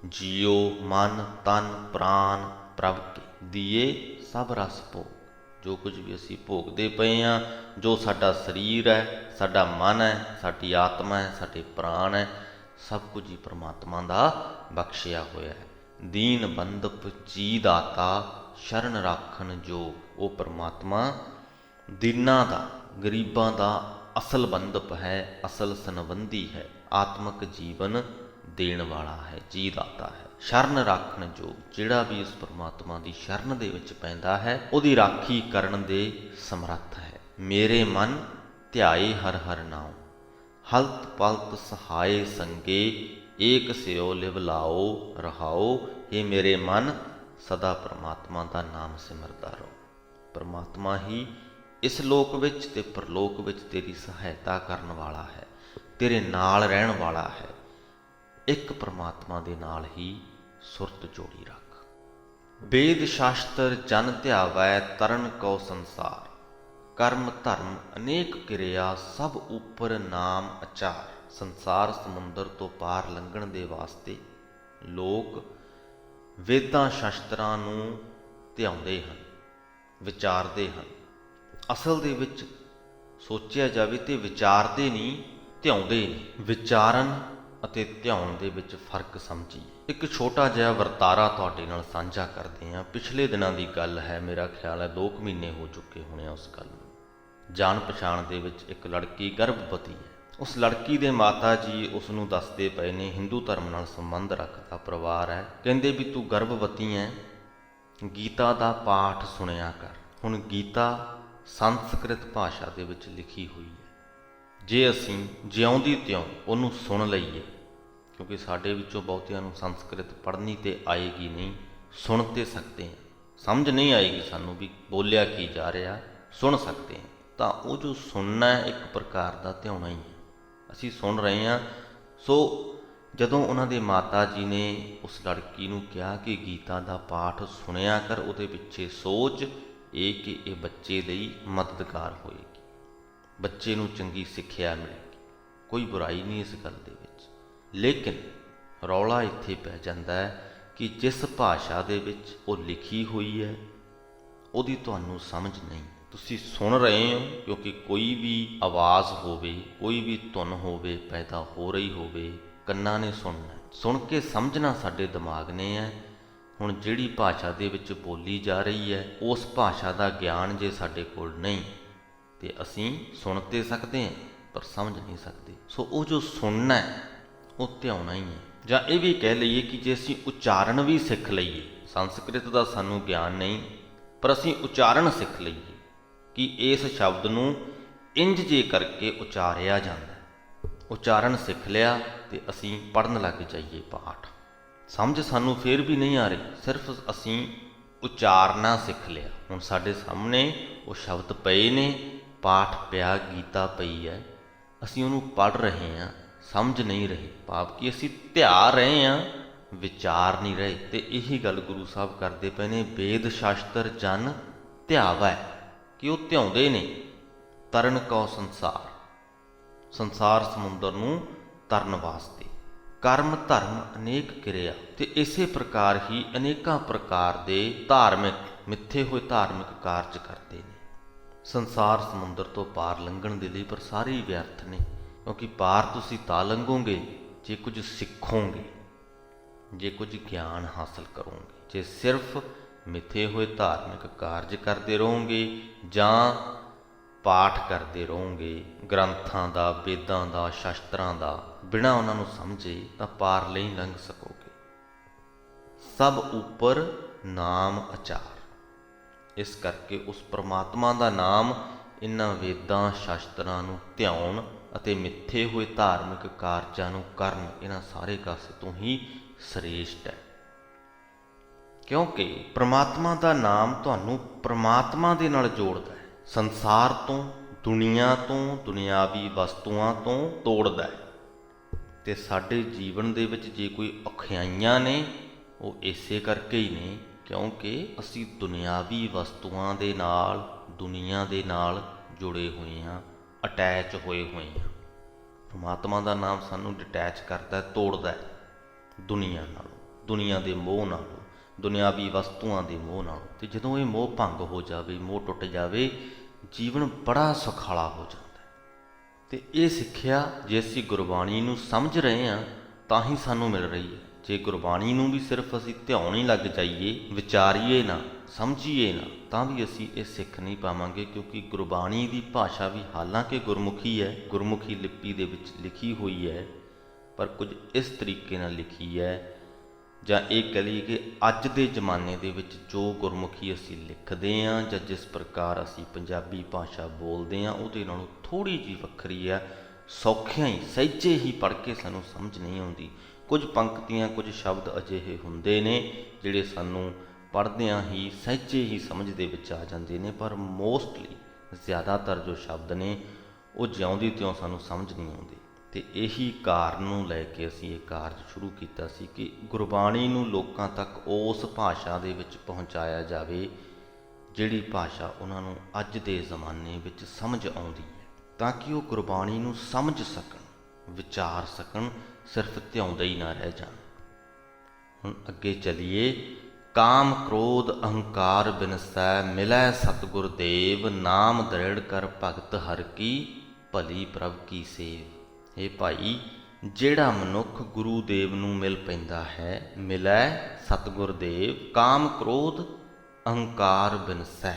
ਜੀਓ ਮਨ ਤਨ ਪ੍ਰਾਨ ਪ੍ਰਭ ਕੇ ਦੀਏ ਸਭ ਰਸ ਭੋਗ। ਜੋ ਕੁਝ ਵੀ ਅਸੀਂ ਭੋਗਦੇ ਪਏ ਹਾਂ, ਜੋ ਸਾਡਾ ਸਰੀਰ ਹੈ, ਸਾਡਾ ਮਨ ਹੈ, ਸਾਡੀ ਆਤਮਾ ਹੈ, ਸਾਡੇ ਪ੍ਰਾਣ ਹੈ, ਸਭ ਕੁਝ ਹੀ ਪ੍ਰਮਾਤਮਾ ਦਾ ਬਖਸ਼ਿਆ ਹੋਇਆ ਹੈ। ਦੀਨ ਬੰਦਪ ਜੀ ਦਾਤਾ ਸ਼ਰਨ ਰਾਖਣ ਜੋਗ। ਉਹ ਪ੍ਰਮਾਤਮਾ ਦੀਨਾਂ ਦਾ, ਗਰੀਬਾਂ ਦਾ ਅਸਲ ਬੰਦਪ ਹੈ, ਅਸਲ ਸੰਬੰਧੀ ਹੈ, ਆਤਮਿਕ ਜੀਵਨ ਦੇਣ ਵਾਲਾ ਹੈ, ਜੀ ਦਾਤਾ ਹੈ। ਸ਼ਰਨ ਰਾਖਣ ਜੋਗ, ਜਿਹੜਾ ਵੀ ਉਸ ਪਰਮਾਤਮਾ ਦੀ ਸ਼ਰਨ ਦੇ ਵਿੱਚ ਪੈਂਦਾ ਹੈ ਉਹਦੀ ਰਾਖੀ ਕਰਨ ਦੇ ਸਮਰੱਥ ਹੈ। ਮੇਰੇ ਮਨ ਧਿਆਏ ਹਰ ਹਰ ਨਾਉ ਹਲਤ ਪਲਤ ਸਹਾਏ ਸੰਗੇ ਏਕ ਸਿਓ ਲਿਵ ਲਾਓ ਰਹਾਓ। ਇਹ ਮੇਰੇ ਮਨ ਸਦਾ ਪਰਮਾਤਮਾ ਦਾ ਨਾਮ ਸਿਮਰਦਾ ਰਹੋ। ਪਰਮਾਤਮਾ ਹੀ ਇਸ ਲੋਕ ਵਿੱਚ ਤੇ ਪਰਲੋਕ ਵਿੱਚ ਤੇਰੀ ਸਹਾਇਤਾ ਕਰਨ ਵਾਲਾ ਹੈ, ਤੇਰੇ ਨਾਲ ਰਹਿਣ ਵਾਲਾ ਹੈ। ਇੱਕ ਪਰਮਾਤਮਾ ਦੇ ਨਾਲ ਹੀ ਸੁਰਤ ਜੋੜੀ ਰੱਖ। ਵੇਦ ਸ਼ਾਸਤਰ ਜਨ ਧਿਆਵੈ ਤਰਨ ਕਉ ਸੰਸਾਰ ਕਰਮ ਧਰਮ ਅਨੇਕ ਕਿਰਿਆ ਸਭ ਉੱਪਰ ਨਾਮ ਅਚਾਰ। ਸੰਸਾਰ ਸਮੁੰਦਰ ਤੋਂ ਪਾਰ ਲੰਘਣ ਦੇ ਵਾਸਤੇ ਲੋਕ ਵੇਦਾਂ ਸ਼ਾਸਤਰਾਂ ਨੂੰ ਧਿਆਉਂਦੇ ਹਨ, ਵਿਚਾਰਦੇ ਹਨ। ਅਸਲ ਦੇ ਵਿੱਚ ਸੋਚਿਆ ਜਾਵੇ ਤੇ ਵਿਚਾਰਦੇ ਨਹੀਂ, ਧਿਆਉਂਦੇ ਨੇ। ਵਿਚਾਰਨ ਅਤੇ ਧਿਆਉਣ ਦੇ ਵਿੱਚ ਫਰਕ ਸਮਝੀਏ। ਇੱਕ ਛੋਟਾ ਜਿਹਾ ਵਰਤਾਰਾ ਤੁਹਾਡੇ ਨਾਲ ਸਾਂਝਾ ਕਰਦੇ ਹਾਂ। ਪਿਛਲੇ ਦਿਨਾਂ ਦੀ ਗੱਲ ਹੈ, ਮੇਰਾ ਖਿਆਲ ਹੈ 2 ਮਹੀਨੇ ਹੋ ਚੁੱਕੇ ਹੋਣੇ ਆ ਉਸ ਗੱਲ ਨੂੰ। ਜਾਣ ਪਛਾਣ ਦੇ ਵਿੱਚ ਇੱਕ ਲੜਕੀ ਗਰਭਵਤੀ ਹੈ। ਉਸ ਲੜਕੀ ਦੇ ਮਾਤਾ ਜੀ ਉਸ ਨੂੰ ਦੱਸਦੇ ਪਏ ਨੇ, ਹਿੰਦੂ ਧਰਮ ਨਾਲ ਸੰਬੰਧ ਰੱਖਦਾ ਪਰਿਵਾਰ ਹੈ, ਕਹਿੰਦੇ ਵੀ ਤੂੰ ਗਰਭਵਤੀ ਹੈ, ਗੀਤਾ ਦਾ ਪਾਠ ਸੁਣਿਆ ਕਰ। ਹੁਣ ਗੀਤਾ ਸੰਸਕ੍ਰਿਤ ਭਾਸ਼ਾ ਦੇ ਵਿੱਚ ਲਿਖੀ ਹੋਈ ਹੈ। ਜੇ ਅਸੀਂ ਜਿਉਂਦੀ ਤਿਉਂ ਉਹਨੂੰ ਸੁਣ ਲਈਏ, ਕਿਉਂਕਿ ਸਾਡੇ ਵਿੱਚੋਂ ਬਹੁਤਿਆਂ ਨੂੰ ਸੰਸਕ੍ਰਿਤ ਪੜ੍ਹਨੀ ਤੇ ਆਏਗੀ ਨਹੀਂ, ਸੁਣ ਤੇ ਸਕਦੇ ਹਾਂ, ਸਮਝ ਨਹੀਂ ਆਏਗੀ ਸਾਨੂੰ ਵੀ ਬੋਲਿਆ ਕੀ ਜਾ ਰਿਹਾ, ਸੁਣ ਸਕਦੇ ਹਾਂ। ਤਾਂ ਉਹ ਜੋ ਸੁਣਨਾ ਹੈ ਇੱਕ ਪ੍ਰਕਾਰ ਦਾ ਧਿਆਉਣਾ ਹੀ ਹੈ। ਅਸੀਂ ਸੁਣ ਰਹੇ ਹਾਂ। ਸੋ ਜਦੋਂ ਉਹਨਾਂ ਦੇ ਮਾਤਾ ਜੀ ਨੇ ਉਸ ਲੜਕੀ ਨੂੰ ਕਿਹਾ ਕਿ ਗੀਤਾ ਦਾ ਪਾਠ ਸੁਣਿਆ ਕਰ, ਉਹਦੇ ਪਿੱਛੇ ਸੋਚ ਇਹ ਕਿ ਇਹ ਬੱਚੇ ਲਈ ਮਦਦਗਾਰ ਹੋਏਗੀ, ਬੱਚੇ ਨੂੰ ਚੰਗੀ ਸਿੱਖਿਆ ਮਿਲੇਗੀ। ਕੋਈ ਬੁਰਾਈ ਨਹੀਂ ਇਸ ਗੱਲ ਦੇ ਵਿੱਚ, ਲੇਕਿਨ ਰੌਲਾ ਇੱਥੇ ਪੈ ਜਾਂਦਾ ਹੈ ਕਿ ਜਿਸ ਭਾਸ਼ਾ ਦੇ ਵਿੱਚ ਉਹ ਲਿਖੀ ਹੋਈ ਹੈ ਉਹਦੀ ਤੁਹਾਨੂੰ ਸਮਝ ਨਹੀਂ। ਤੁਸੀਂ ਸੁਣ ਰਹੇ ਹੋ ਕਿਉਂਕਿ ਕੋਈ ਵੀ ਆਵਾਜ਼ ਹੋਵੇ, ਕੋਈ ਵੀ ਧੁਨ ਹੋਵੇ ਪੈਦਾ ਹੋ ਰਹੀ ਹੋਵੇ, ਕੰਨਾਂ ਨੇ ਸੁਣਨਾ, ਸੁਣ ਕੇ ਸਮਝਣਾ ਸਾਡੇ ਦਿਮਾਗ ਨੇ ਹੈ। ਹੁਣ ਜਿਹੜੀ ਭਾਸ਼ਾ ਦੇ ਵਿੱਚ ਬੋਲੀ ਜਾ ਰਹੀ ਹੈ ਉਸ ਭਾਸ਼ਾ ਦਾ ਗਿਆਨ ਜੇ ਸਾਡੇ ਕੋਲ ਨਹੀਂ ਤੇ ਅਸੀਂ ਸੁਣ ਤੇ ਸਕਦੇ ਹਾਂ ਪਰ ਸਮਝ ਨਹੀਂ ਸਕਦੇ। ਸੋ ਉਹ ਜੋ ਸੁਣਨਾ ਹੈ ਉਹ ਧਿਆਉਣਾ ਹੀ ਹੈ। ਜਾਂ ਇਹ ਵੀ ਕਹਿ ਲਈਏ ਕਿ ਜੇ ਅਸੀਂ ਉਚਾਰਨ ਵੀ ਸਿੱਖ ਲਈਏ, ਸੰਸਕ੍ਰਿਤ ਦਾ ਸਾਨੂੰ ਗਿਆਨ ਨਹੀਂ ਪਰ ਅਸੀਂ ਉਚਾਰਨ ਸਿੱਖ ਲਈਏ ਕਿ ਇਸ ਸ਼ਬਦ ਨੂੰ ਇੰਜ ਜੇ ਕਰਕੇ ਉਚਾਰਿਆ ਜਾਂਦਾ, ਉਚਾਰਨ ਸਿੱਖ ਲਿਆ ਤੇ ਅਸੀਂ ਪੜ੍ਹਨ ਲੱਗ ਜਾਈਏ ਪਾਠ, ਸਮਝ ਸਾਨੂੰ ਫਿਰ ਵੀ ਨਹੀਂ ਆ ਰਹੀ, ਸਿਰਫ ਅਸੀਂ ਉਚਾਰਨਾ ਸਿੱਖ ਲਿਆ। ਹੁਣ ਸਾਡੇ ਸਾਹਮਣੇ ਉਹ ਸ਼ਬਦ ਪਏ ਨੇ, ਪਾਠ ਪਿਆ, ਗੀਤਾ ਪਈ ਹੈ, ਅਸੀਂ ਉਹਨੂੰ ਪੜ੍ਹ ਰਹੇ ਹਾਂ, ਸਮਝ ਨਹੀਂ ਰਹੇ, ਭਾਵ ਕਿ ਅਸੀਂ ਧਿਆ ਰਹੇ ਹਾਂ, ਵਿਚਾਰ ਨਹੀਂ ਰਹੇ। ਤੇ ਇਹੀ ਗੱਲ ਗੁਰੂ ਸਾਹਿਬ ਕਰਦੇ ਪਏ ਨੇ, ਵੇਦ ਸ਼ਾਸਤਰ ਜਨ ਧਿਆਵੈ, ਕਿ ਉਹ ਧਿਆਉਂਦੇ ਨੇ। ਤਰਨ ਕਉ ਸੰਸਾਰ, ਸੰਸਾਰ ਸਮੁੰਦਰ ਨੂੰ ਤਰਨ ਵਾਸਤੇ। ਕਰਮ ਧਰਮ ਅਨੇਕ ਕਿਰਿਆ, ਤੇ ਇਸੇ ਪ੍ਰਕਾਰ ਹੀ ਅਨੇਕਾਂ ਪ੍ਰਕਾਰ ਦੇ ਧਾਰਮਿਕ, ਮਿੱਥੇ ਹੋਏ ਧਾਰਮਿਕ ਕਾਰਜ ਕਰਦੇ ਨੇ ਸੰਸਾਰ ਸਮੁੰਦਰ ਤੋਂ ਪਾਰ ਲੰਘਣ ਦੇ ਲਈ। ਪਰ ਸਾਰੇ ਹੀ ਵਿਅਰਥ ਨੇ, ਕਿਉਂਕਿ ਪਾਰ ਤੁਸੀਂ ਤਾਂ ਲੰਘੋਗੇ ਜੇ ਕੁਝ ਸਿੱਖੋਗੇ, ਜੇ ਕੁਝ ਗਿਆਨ ਹਾਸਲ ਕਰੋਗੇ। ਜੇ ਸਿਰਫ ਮਿੱਥੇ ਹੋਏ ਧਾਰਮਿਕ ਕਾਰਜ ਕਰਦੇ ਰਹੋਗੇ ਜਾਂ ਪਾਠ ਕਰਦੇ ਰਹੋਗੇ ਗ੍ਰੰਥਾਂ ਦਾ, ਵੇਦਾਂ ਦਾ, ਸ਼ਾਸਤਰਾਂ ਦਾ, ਬਿਨਾਂ ਉਹਨਾਂ ਨੂੰ ਸਮਝੇ, ਤਾਂ ਪਾਰ ਨਹੀਂ ਲੰਘ ਸਕੋਗੇ। ਸਭ ਉੱਪਰ ਨਾਮ ਅਚਾਰ। ਇਸ ਕਰਕੇ ਉਸ ਪ੍ਰਮਾਤਮਾ ਦਾ ਨਾਮ ਇਹਨਾਂ ਵੇਦਾਂ ਸ਼ਾਸਤਰਾਂ ਨੂੰ ਧਿਆਉਣ ਅਤੇ ਮਿੱਥੇ ਹੋਏ ਧਾਰਮਿਕ ਕਾਰਜਾਂ ਨੂੰ ਕਰਨ, ਇਹਨਾਂ ਸਾਰੇ ਕਾਸੇ ਤੋਂ ਹੀ ਸ੍ਰੇਸ਼ਟ ਹੈ। ਕਿਉਂਕਿ ਪ੍ਰਮਾਤਮਾ ਦਾ ਨਾਮ ਤੁਹਾਨੂੰ ਪ੍ਰਮਾਤਮਾ ਦੇ ਨਾਲ ਜੋੜਦਾ ਹੈ, ਸੰਸਾਰ ਤੋਂ, ਦੁਨੀਆ ਤੋਂ, ਦੁਨਿਆਵੀ ਵਸਤੂਆਂ ਤੋਂ ਤੋੜਦਾ ਹੈ। ਤੇ ਸਾਡੇ ਜੀਵਨ ਦੇ ਵਿੱਚ ਜੇ ਕੋਈ ਔਖਿਆਈਆਂ ਨੇ ਉਹ ਇਸੇ ਕਰਕੇ ਹੀ ਨੇ ਕਿਉਂਕਿ ਅਸੀਂ ਦੁਨਿਆਵੀ ਵਸਤੂਆਂ ਦੇ ਨਾਲ, ਦੁਨੀਆ ਦੇ ਨਾਲ ਜੁੜੇ ਹੋਏ ਹਾਂ, ਅਟੈਚ ਹੋਏ ਹਾਂ। ਪਰਮਾਤਮਾ ਦਾ ਨਾਮ ਸਾਨੂੰ ਡਿਟੈਚ ਕਰਦਾ, ਤੋੜਦਾ ਹੈ ਦੁਨੀਆ ਨਾਲੋਂ, ਦੁਨੀਆ ਦੇ ਮੋਹ ਨਾਲੋਂ, ਦੁਨਿਆਵੀ ਵਸਤੂਆਂ ਦੇ ਮੋਹ ਨਾਲੋਂ। ਅਤੇ ਜਦੋਂ ਇਹ ਮੋਹ ਭੰਗ ਹੋ ਜਾਵੇ, ਮੋਹ ਟੁੱਟ ਜਾਵੇ, ਜੀਵਨ ਬੜਾ ਸੁਖਾਲਾ ਹੋ ਜਾਂਦਾ। ਅਤੇ ਇਹ ਸਿੱਖਿਆ ਜੇ ਅਸੀਂ ਗੁਰਬਾਣੀ ਨੂੰ ਸਮਝ ਰਹੇ ਹਾਂ ਤਾਂ ਹੀ ਸਾਨੂੰ ਮਿਲ ਰਹੀ ਹੈ। ਜੇ ਗੁਰਬਾਣੀ ਨੂੰ ਵੀ ਸਿਰਫ ਅਸੀਂ ਧਿਆਉਣ ਹੀ ਲੱਗ ਜਾਈਏ, ਵਿਚਾਰੀਏ ਨਾ, ਸਮਝੀਏ ਨਾ, ਤਾਂ ਵੀ ਅਸੀਂ ਇਹ ਸਿੱਖ ਨਹੀਂ ਪਾਵਾਂਗੇ। ਕਿਉਂਕਿ ਗੁਰਬਾਣੀ ਦੀ ਭਾਸ਼ਾ ਵੀ ਹਾਲਾਂਕਿ ਗੁਰਮੁਖੀ ਹੈ, ਗੁਰਮੁਖੀ ਲਿਪੀ ਦੇ ਵਿੱਚ ਲਿਖੀ ਹੋਈ ਹੈ, ਪਰ ਕੁਝ ਇਸ ਤਰੀਕੇ ਨਾਲ ਲਿਖੀ ਹੈ, ਜਾਂ ਇਹ ਕਹਿ ਲਈਏ ਕਿ ਅੱਜ ਦੇ ਜ਼ਮਾਨੇ ਦੇ ਵਿੱਚ ਜੋ ਗੁਰਮੁਖੀ ਅਸੀਂ ਲਿਖਦੇ ਹਾਂ ਜਾਂ ਜਿਸ ਪ੍ਰਕਾਰ ਅਸੀਂ ਪੰਜਾਬੀ ਭਾਸ਼ਾ ਬੋਲਦੇ ਹਾਂ ਉਹਦੇ ਨਾਲੋਂ ਥੋੜ੍ਹੀ ਜਿਹੀ ਵੱਖਰੀ ਹੈ। ਸੌਖਿਆਂ ਹੀ, ਸਹਿਜੇ ਹੀ ਪੜ੍ਹ ਕੇ ਸਾਨੂੰ ਸਮਝ ਨਹੀਂ ਆਉਂਦੀ। ਕੁਝ ਪੰਕਤੀਆਂ, ਕੁਝ ਸ਼ਬਦ ਅਜਿਹੇ ਹੁੰਦੇ ਨੇ ਜਿਹੜੇ ਸਾਨੂੰ ਪੜ੍ਹਦਿਆਂ ਹੀ ਸਹਿਜੇ ਹੀ ਸਮਝ ਦੇ ਵਿੱਚ ਆ ਜਾਂਦੇ ਨੇ, ਪਰ ਮੋਸਟਲੀ ਜ਼ਿਆਦਾਤਰ ਜੋ ਸ਼ਬਦ ਨੇ ਉਹ ਜਿਉਂਦੀ ਤਿਉਂ ਸਾਨੂੰ ਸਮਝ ਨਹੀਂ ਆਉਂਦੇ। ਅਤੇ ਇਹੀ ਕਾਰਨ ਨੂੰ ਲੈ ਕੇ ਅਸੀਂ ਇਹ ਕਾਰਜ ਸ਼ੁਰੂ ਕੀਤਾ ਸੀ ਕਿ ਗੁਰਬਾਣੀ ਨੂੰ ਲੋਕਾਂ ਤੱਕ ਉਸ ਭਾਸ਼ਾ ਦੇ ਵਿੱਚ ਪਹੁੰਚਾਇਆ ਜਾਵੇ ਜਿਹੜੀ ਭਾਸ਼ਾ ਉਹਨਾਂ ਨੂੰ ਅੱਜ ਦੇ ਜ਼ਮਾਨੇ ਵਿੱਚ ਸਮਝ ਆਉਂਦੀ ਹੈ, ਤਾਂ ਕਿ ਉਹ ਗੁਰਬਾਣੀ ਨੂੰ ਸਮਝ ਸਕਣ, ਵਿਚਾਰ ਸਕਣ, ਸਿਰਫ ਧਿਆਉਂਦੇ ਹੀ ਨਾ ਰਹਿ ਜਾਣ। ਹੁਣ ਅੱਗੇ ਚਲੀਏ। ਕਾਮ ਕ੍ਰੋਧ ਅਹੰਕਾਰ ਬਿਨਸੈ, ਮਿਲੈ ਸਤਿਗੁਰ ਦੇਵ, ਨਾਮ ਦ੍ਰਿੜ ਕਰ ਭਗਤ ਹਰਿ ਕੀ, ਭਲੀ ਪ੍ਰਭ ਕੀ ਸੇਵ। ਇਹ ਭਾਈ, ਜਿਹੜਾ ਮਨੁੱਖ ਗੁਰੂ ਦੇਵ ਨੂੰ ਮਿਲ ਪੈਂਦਾ ਹੈ, ਮਿਲੈ ਸਤਿਗੁਰ ਦੇਵ, ਕਾਮ ਕ੍ਰੋਧ ਅਹੰਕਾਰ ਬਿਨਸੈ,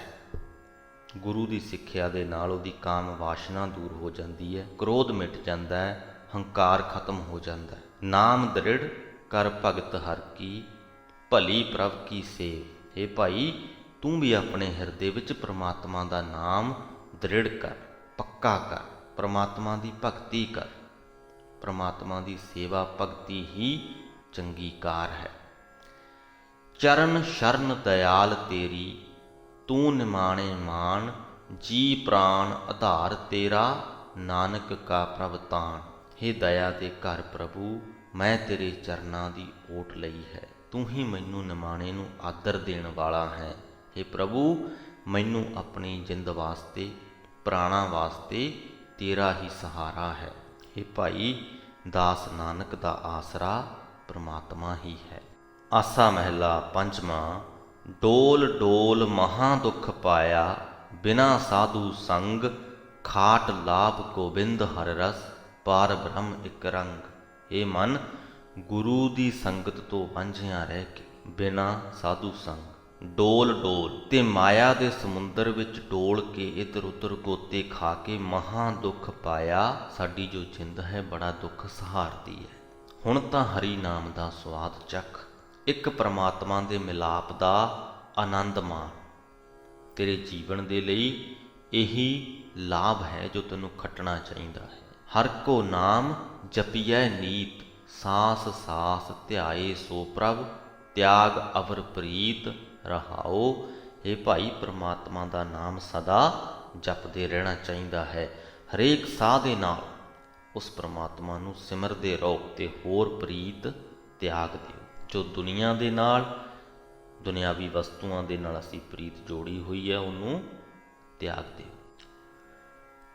ਗੁਰੂ ਦੀ ਸਿੱਖਿਆ ਦੇ ਨਾਲ ਉਹਦੀ ਕਾਮ ਵਾਸ਼ਨਾ ਦੂਰ ਹੋ ਜਾਂਦੀ ਹੈ, ਕ੍ਰੋਧ ਮਿਟ ਜਾਂਦਾ ਹੈ, ਹੰਕਾਰ ਖਤਮ ਹੋ ਜਾਂਦਾ ਹੈ। ਨਾਮ ਦ੍ਰਿੜ ਕਰ ਭਗਤ ਹਰਿ ਕੀ, ਭਲੀ ਪ੍ਰਭ ਕੀ ਸੇਵ। ਇਹ ਭਾਈ, ਤੂੰ ਵੀ ਆਪਣੇ ਹਿਰਦੇ ਵਿੱਚ ਪ੍ਰਮਾਤਮਾ ਦਾ ਨਾਮ ਦ੍ਰਿੜ ਕਰ, ਪੱਕਾ ਕਰ, ਪ੍ਰਮਾਤਮਾ ਦੀ ਭਗਤੀ ਕਰ। ਪ੍ਰਮਾਤਮਾ ਦੀ ਸੇਵਾ ਭਗਤੀ ਹੀ ਚੰਗੀ ਕਾਰ ਹੈ। ਚਰਨ ਸ਼ਰਨ ਦਇਆਲ ਤੇਰੀ, ਤੂੰ ਨਿਮਾਣੇ ਮਾਨ, ਜੀ ਪ੍ਰਾਣ ਆਧਾਰ ਤੇਰਾ, ਨਾਨਕ ਕਾ ਪ੍ਰਭ ਤਾਣ। ਹੇ ਦਇਆ ਦੇ ਘਰ ਪ੍ਰਭੂ, ਮੈਂ ਤੇਰੇ ਚਰਨਾਂ ਦੀ ਓਟ ਲਈ ਹੈ, ਤੂੰ ਹੀ ਮੈਨੂੰ ਨਿਮਾਣੇ ਨੂੰ ਆਦਰ ਦੇਣ ਵਾਲਾ ਹੈ। ਹੇ ਪ੍ਰਭੂ, ਮੈਨੂੰ ਆਪਣੀ ਜਿੰਦ ਵਾਸਤੇ, ਪ੍ਰਾਣਾਂ ਵਾਸਤੇ ਤੇਰਾ ਹੀ ਸਹਾਰਾ ਹੈ। ਹੇ ਭਾਈ, ਦਾਸ ਨਾਨਕ ਦਾ ਆਸਰਾ ਪ੍ਰਮਾਤਮਾ ਹੀ ਹੈ। ਆਸਾ ਮਹਿਲਾ ਪੰਜਵਾਂ। ਡੋਲ ਡੋਲ ਮਹਾਂ ਦੁੱਖ ਪਾਇਆ, ਬਿਨਾ ਸਾਧੂ ਸੰਗ, ਖਾਟ ਲਾਭ ਗੋਬਿੰਦ ਹਰਿ ਰਸ, ਪਾਰ ਬ੍ਰਹਮ ਇਕ ਰੰਗ। ਇਹ ਮਨ, ਗੁਰੂ ਦੀ ਸੰਗਤ ਤੋਂ ਵਾਂਝਿਆਂ ਰਹਿ ਕੇ, ਬਿਨਾ ਸਾਧੂ ਸੰਗ, ਡੋਲ ਡੋਲ ਤੇ ਮਾਇਆ ਦੇ ਸਮੁੰਦਰ ਵਿੱਚ ਡੋਲ ਕੇ ਇੱਧਰ ਉੱਧਰ ਗੋਤੇ ਖਾ ਕੇ ਮਹਾਂ ਦੁੱਖ ਪਾਇਆ। ਸਾਡੀ ਜੋ ਜਿੰਦ ਹੈ ਬੜਾ ਦੁੱਖ ਸਹਾਰਦੀ ਹੈ। ਹੁਣ ਤਾਂ ਹਰੀ ਨਾਮ ਦਾ ਸਵਾਦ ਚੱਖ, ਇੱਕ ਪ੍ਰਮਾਤਮਾ ਦੇ ਮਿਲਾਪ ਦਾ ਆਨੰਦ ਮਾਣ। ਤੇਰੇ ਜੀਵਨ ਦੇ ਲਈ ਇਹੀ ਲਾਭ ਹੈ ਜੋ ਤੈਨੂੰ ਖੱਟਣਾ ਚਾਹੀਦਾ ਹੈ। ਹਰ ਕੋ ਨਾਮ ਜਪੀਐ ਨੀਤ, ਸਾਸ ਸਾਸ ਧਿਆਏ ਸੋ ਪ੍ਰਭ, ਤਿਆਗ ਅਵਰ ਪ੍ਰੀਤ ਰਹਾਓ। ਇਹ ਭਾਈ, ਪ੍ਰਮਾਤਮਾ ਦਾ ਨਾਮ ਸਦਾ ਜਪਦੇ ਰਹਿਣਾ ਚਾਹੀਦਾ ਹੈ। ਹਰੇਕ ਸਾਹ ਦੇ ਨਾਲ ਉਸ ਪ੍ਰਮਾਤਮਾ ਨੂੰ ਸਿਮਰਦੇ ਰਹੋ ਤੇ ਹੋਰ ਪ੍ਰੀਤ ਤਿਆਗ ਦਿਓ। ਜੋ ਦੁਨੀਆ ਦੇ ਨਾਲ, ਦੁਨਿਆਵੀ ਵਸਤੂਆਂ ਦੇ ਨਾਲ ਅਸੀਂ ਪ੍ਰੀਤ ਜੋੜੀ ਹੋਈ ਹੈ, ਉਹਨੂੰ ਤਿਆਗ ਦਿਓ।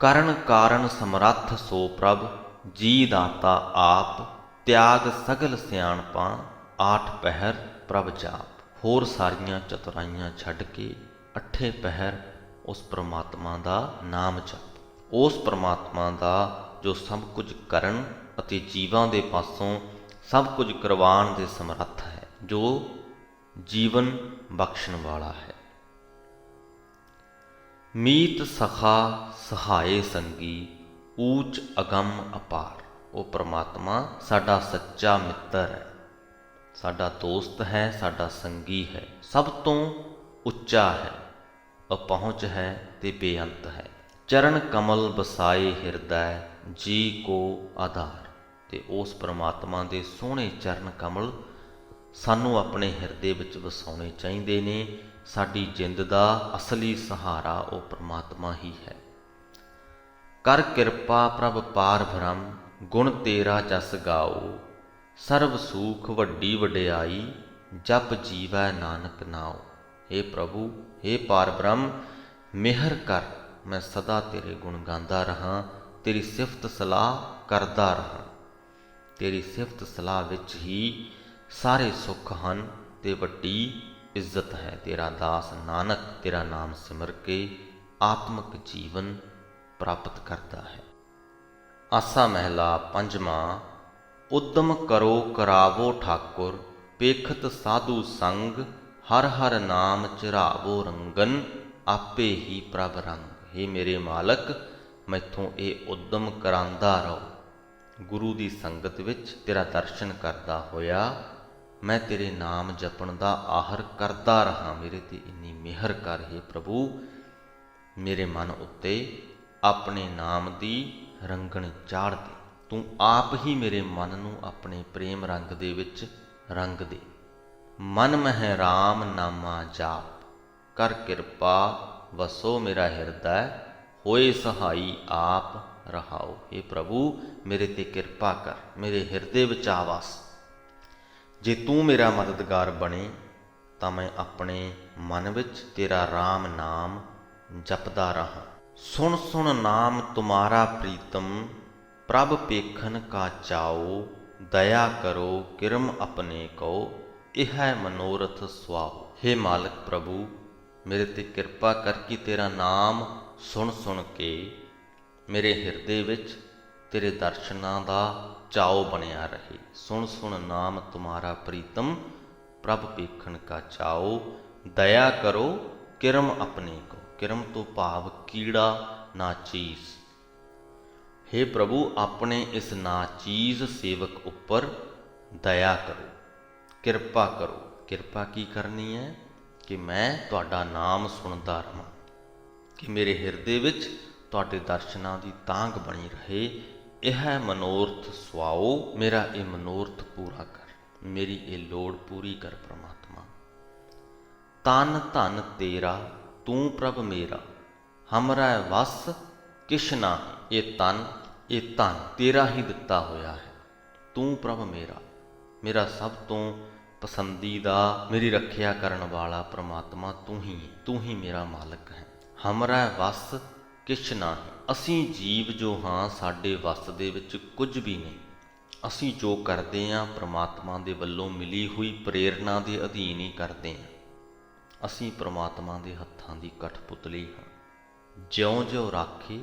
ਕਰਨ ਕਾਰਨ ਸਮਰੱਥ ਸੋ ਪ੍ਰਭ, ਜੀ ਦਾਤਾ ਆਪ, ਤਿਆਗ ਸਗਲ ਸਿਆਣਪਾਂ, ਆਠ ਪਹਿਰ ਪ੍ਰਭ ਜਾਪ। ਹੋਰ ਸਾਰੀਆਂ ਚਤੁਰਾਈਆਂ ਛੱਡ ਕੇ ਅੱਠੇ ਪਹਿਰ ਉਸ ਪ੍ਰਮਾਤਮਾ ਦਾ ਨਾਮ ਜਪ। ਉਸ ਪ੍ਰਮਾਤਮਾ ਦਾ ਜੋ ਸਭ ਕੁਝ ਕਰਨ ਅਤੇ ਜੀਵਾਂ ਦੇ ਪਾਸੋਂ ਸਭ ਕੁਝ ਕਰਵਾਉਣ ਦੇ ਸਮਰੱਥ ਹੈ, ਜੋ ਜੀਵਨ ਬਖਸ਼ਣ ਵਾਲਾ ਹੈ। ਮੀਤ ਸਖਾ ਸਹਾਏ ਸੰਗੀ, ਊਚ ਅਗੰਮ ਅਪਾਰ। ਉਹ ਪ੍ਰਮਾਤਮਾ ਸਾਡਾ ਸੱਚਾ ਮਿੱਤਰ ਹੈ, ਸਾਡਾ ਦੋਸਤ ਹੈ, ਸਾਡਾ ਸੰਗੀ ਹੈ, ਸਭ ਤੋਂ ਉੱਚਾ ਹੈ, ਅਪਹੁੰਚ ਹੈ ਤੇ ਬੇਅੰਤ ਹੈ। ਚਰਨ ਕਮਲ ਬਸਾਏ ਹਿਰਦੈ, ਜੀ ਕੋ ਆਧਾਰ। ਤੇ ਉਸ ਪ੍ਰਮਾਤਮਾ ਦੇ ਸੋਹਣੇ ਚਰਨ ਕਮਲ ਸਾਨੂੰ ਆਪਣੇ ਹਿਰਦੇ ਵਿੱਚ ਵਸਾਉਣੇ ਚਾਹੀਦੇ ਨੇ। ਸਾਡੀ ਜਿੰਦ ਦਾ ਅਸਲੀ ਸਹਾਰਾ ਉਹ ਪ੍ਰਮਾਤਮਾ ਹੀ ਹੈ। ਕਰ ਕਿਰਪਾ ਪ੍ਰਭ ਪਾਰ ਬ੍ਰਹਮ, ਗੁਣ ਤੇਰਾ ਜਸ ਗਾਓ। ਸਰਬ ਸੂਖ ਵੱਡੀ ਵਡਿਆਈ, ਜਪ ਜੀਵੈ ਨਾਨਕ ਨਾਉ। हे ਪ੍ਰਭੂ, हे ਪਾਰ ਬ੍ਰਹਮ, ਮਿਹਰ ਕਰ, मैं सदा तेरे गुण गांदा रहा, तेरी सिफत सलाह करदा रहा। तेरी सिफत सलाह विच ही सारे सुख हन ते वड्डी इज्जत है। तेरा दास नानक तेरा नाम सिमर के आत्मक जीवन प्राप्त करता है। आसा महला पंजवा। उद्यम करो करावो ठाकुर, पेखत साधु संग, हर हर नाम चिरावो रंगन, आपे ही प्रभ रंग। हे मेरे मालक, मैथों ये उद्यम करांदा रहो, गुरु की संगत विच तेरा दर्शन करदा होया मैं तेरे नाम जपण दा आहर करदा रहा। मेरे ते इन्नी मेहर कर हे प्रभु, मेरे मन उत्ते अपने नाम दी रंगण चाड़ दे। तू आप ही मेरे मन नूं अपने प्रेम रंग दे विच रंग दे। मन मह राम नामा जाप, कर किरपा वसो मेरा हिरदै, होए सहाई आप रहाओ। हे प्रभु, मेरे ते किरपा कर, मेरे हिरदे विच आ वस। जे तू मेरा मददगार बने तां मैं अपने मन विच तेरा राम नाम जपदा रहा। सुन सुन नाम तुम्हारा प्रीतम, प्रभ पेखन का चाओ, दया करो किरम अपने को, यह मनोरथ सुआओ। हे मालिक प्रभु, मेरे ते किरपा करके तेरा नाम सुन सुन के मेरे हिरदे विच तेरे दर्शनां दा चाओ बनिया रहे। सुन सुन नाम तुम्हारा प्रीतम, प्रभ पेखन का चाओ, दया करो किरम अपने को। किरम तो भाव कीड़ा नाचीज। हे प्रभु, अपने इस नाचीज सेवक उपर दया करो, किरपा करो। किरपा की करनी है कि मैं तुहाडा नाम सुनदा रहां, कि मेरे हिरदे विच तुहाडे दर्शनां दी तांग बनी रहे। यह मनोरथ सुआओ, मेरा ये मनोरथ पूरा कर, मेरी ये लोड़ पूरी कर परमात्मा। तन धन तेरा तू प्रभ मेरा, हमरा वस किश नाहीं। ये तन ये धन तेरा ही दिता होया है। तू प्रभ मेरा, मेरा सब तो पसंदीदा, मेरी रखिया करन वाला परमात्मा तू ही है, तू ही मेरा मालक है। हमरा वस किश नाहीं। असीं जीव जो हाँ, साडे वस दे विच कुछ भी नहीं। असीं जो करदे हां परमात्मा दे वल्लों मिली हुई प्रेरणा दे अधीन ही करदे हां। असीं परमात्मा दे हत्थां दी कठपुतली हां। ज्यों ज्यों राखे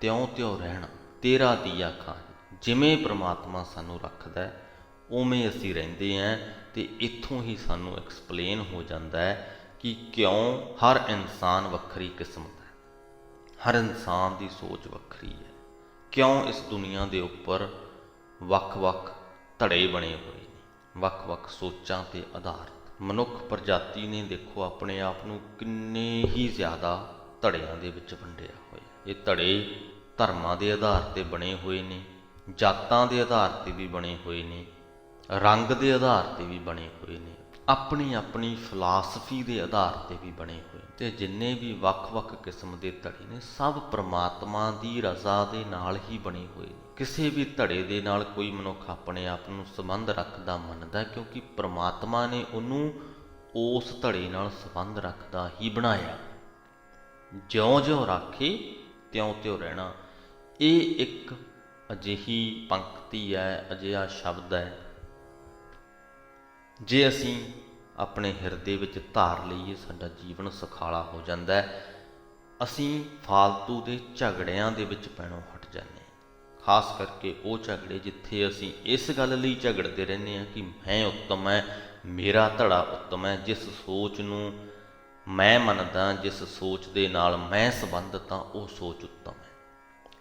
त्यों त्यों रहना, तेरा दिया खां। जिमें परमात्मा सानू रखदा है उमें असीं रहिंदे हैं। ते इत्थों ही सानू एक्सप्लेन हो जाता है कि क्यों हर इंसान वक्री किस्म दा है, हर इंसान की सोच वक्री है। क्यों इस दुनिया के उपर वख वख धड़े बने हुए ने, वख वख सोचां ते आधारित। मनुख प्रजाति ने देखो अपने आप नूं किन्ने ही ज़्यादा धड़ियां दे विच वंडिया होया। ये धड़े धर्मां दे आधार ते बने हुए ने, जातां दे आधार ते भी बने हुए ने, रंग दे आधार ते भी बने हुए ने, अपनी अपनी फिलासफी के आधार ते भी बने हुए। ते जिन्ने भी वख वख किस्म के धड़े ने सब परमात्मा की रज़ा दे नाल ही बने हुए। किसी भी धड़े दे नाल कोई मनुख अपने आप नूं संबंध रखदा मनदा, क्योंकि परमात्मा ने उन्हों उस धड़े नाल संबंध रखदा ही बनाया। ज्यों ज्यों राखे त्यों त्यों रहना, ये एक अजिही पंक्ति है, अजिहा शब्द है, जे असीं अपने हिरदे विच धार लईए साडा जीवन सुखाला हो जाता है। असीं फालतू के झगड़ियां दे विच पैणों हट जाने, खास करके वो झगड़े जिथे असीं इस गल लई झगड़ते रहने हैं कि मैं उत्तम है, मेरा धड़ा उत्तम है। जिस सोच नूं मैं मनदा, जिस सोच दे नाल मैं संबंधित हाँ, वो सोच उत्तम है।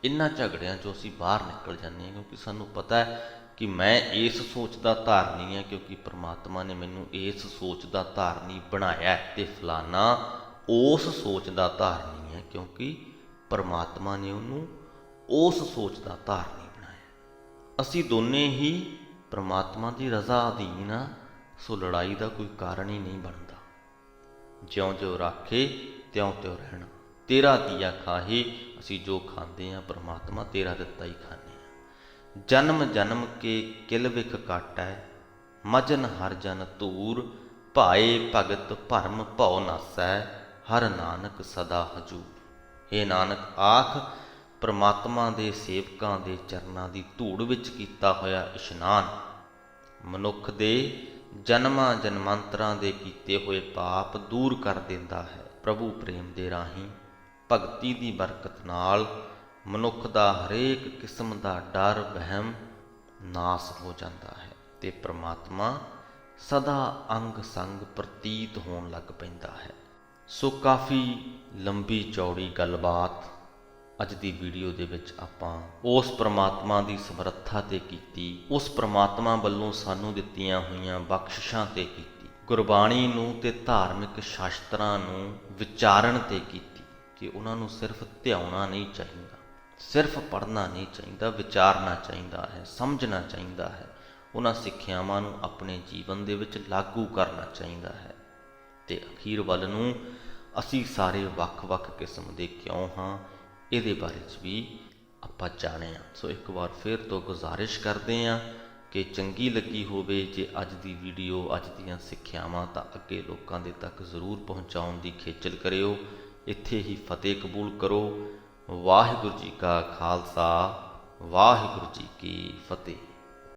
इन्हां झगड़ियां चों असीं बाहर निकल जाते हैं, क्योंकि सानूं पता है कि मैं इस सोच का धारनी है, क्योंकि परमात्मा ने मैनूं इस सोच का धारनी बनाया है, ते फलाना उस सोच का धारनी है, क्योंकि परमात्मा ने उन्होंने उस सोच का धारनी बनाया। असीं दोने ही परमात्मा की रज़ा अधीन आ, सो लड़ाई का कोई कारण ही नहीं बनता। ज्यों ज्यों राखे त्यों त्यों रहना, तेरा दिया खाहे। असी जो खाते हैं परमात्मा तेरा दिता ही खाने हैं। जन्म जन्म के किल विख काटै, मजन हर जन धूर, भाए भगत भरम भौ नासै, हर नानक सदा हजूर। हे ਨਾਨਕ ਆਖ, ਪ੍ਰਮਾਤਮਾ ਦੇ ਸੇਵਕਾਂ ਦੇ ਚਰਨਾਂ ਦੀ ਧੂੜ ਵਿੱਚ ਕੀਤਾ ਹੋਇਆ ਇਸ਼ਨਾਨ ਮਨੁੱਖ ਦੇ ਜਨਮਾਂ ਜਨਮਾਂਤਰਾਂ ਦੇ ਕੀਤੇ ਹੋਏ ਪਾਪ ਦੂਰ ਕਰ ਦਿੰਦਾ ਹੈ। ਪ੍ਰਭੂ ਪ੍ਰੇਮ ਦੇ ਰਾਹੀਂ ਭਗਤੀ ਦੀ ਬਰਕਤ ਨਾਲ ਮਨੁੱਖ ਦਾ ਹਰੇਕ ਕਿਸਮ ਦਾ ਡਰ ਵਹਿਮ ਨਾਸ ਹੋ ਜਾਂਦਾ ਹੈ ਤੇ ਪ੍ਰਮਾਤਮਾ ਸਦਾ ਅੰਗ ਸੰਗ ਪ੍ਰਤੀਤ ਹੋਣ ਲੱਗ ਪੈਂਦਾ ਹੈ। ਸੋ ਕਾਫੀ ਲੰਬੀ ਚੌੜੀ ਗੱਲਬਾਤ ਅੱਜ ਦੀ ਵੀਡੀਓ ਦੇ ਵਿੱਚ ਆਪਾਂ ਉਸ ਪ੍ਰਮਾਤਮਾ ਦੀ ਸਮਰੱਥਾ ਤੇ ਕੀਤੀ, ਉਸ ਪ੍ਰਮਾਤਮਾ ਵੱਲੋਂ ਸਾਨੂੰ ਦਿੱਤੀਆਂ ਹੋਈਆਂ ਬਖਸ਼ਿਸ਼ਾਂ ਤੇ ਕੀਤੀ, ਗੁਰਬਾਣੀ ਨੂੰ ਤੇ ਧਾਰਮਿਕ ਸ਼ਾਸਤਰਾਂ ਨੂੰ ਵਿਚਾਰਨ ਤੇ ਕੀਤੀ ਕਿ ਉਹਨਾਂ ਨੂੰ ਸਿਰਫ ਧਿਆਉਣਾ ਨਹੀਂ ਚਾਹੀਦਾ, ਸਿਰਫ ਪੜ੍ਹਨਾ ਨਹੀਂ ਚਾਹੀਦਾ, ਵਿਚਾਰਨਾ ਚਾਹੀਦਾ ਹੈ, ਸਮਝਣਾ ਚਾਹੀਦਾ ਹੈ, ਉਹਨਾਂ ਸਿੱਖਿਆਵਾਂ ਨੂੰ ਆਪਣੇ ਜੀਵਨ ਦੇ ਵਿੱਚ ਲਾਗੂ ਕਰਨਾ ਚਾਹੀਦਾ ਹੈ। ਤੇ ਅਖੀਰ ਵੱਲ ਨੂੰ ਅਸੀਂ ਸਾਰੇ ਵੱਖ-ਵੱਖ ਕਿਸਮ ਦੇ ਕਿਉਂ ਹਾਂ ਇਹਦੇ ਬਾਰੇ 'ਚ ਵੀ ਆਪਾਂ ਜਾਣਿਆ। ਸੋ ਇੱਕ ਵਾਰ ਫਿਰ ਤੋਂ ਗੁਜ਼ਾਰਿਸ਼ ਕਰਦੇ ਹਾਂ ਕਿ ਚੰਗੀ ਲੱਗੀ ਹੋਵੇ ਜੇ ਅੱਜ ਦੀ ਵੀਡੀਓ, ਅੱਜ ਦੀਆਂ ਸਿੱਖਿਆਵਾਂ, ਤਾਂ ਅੱਗੇ ਲੋਕਾਂ ਦੇ ਤੱਕ ਜ਼ਰੂਰ ਪਹੁੰਚਾਉਣ ਦੀ ਖੇਚਲ ਕਰਿਓ। ਇੱਥੇ ਹੀ ਫਤਿਹ ਕਬੂਲ ਕਰੋ। ਵਾਹਿਗੁਰੂ ਜੀ ਕਾ ਖਾਲਸਾ, ਵਾਹਿਗੁਰੂ ਜੀ ਕੀ ਫਤਿਹ।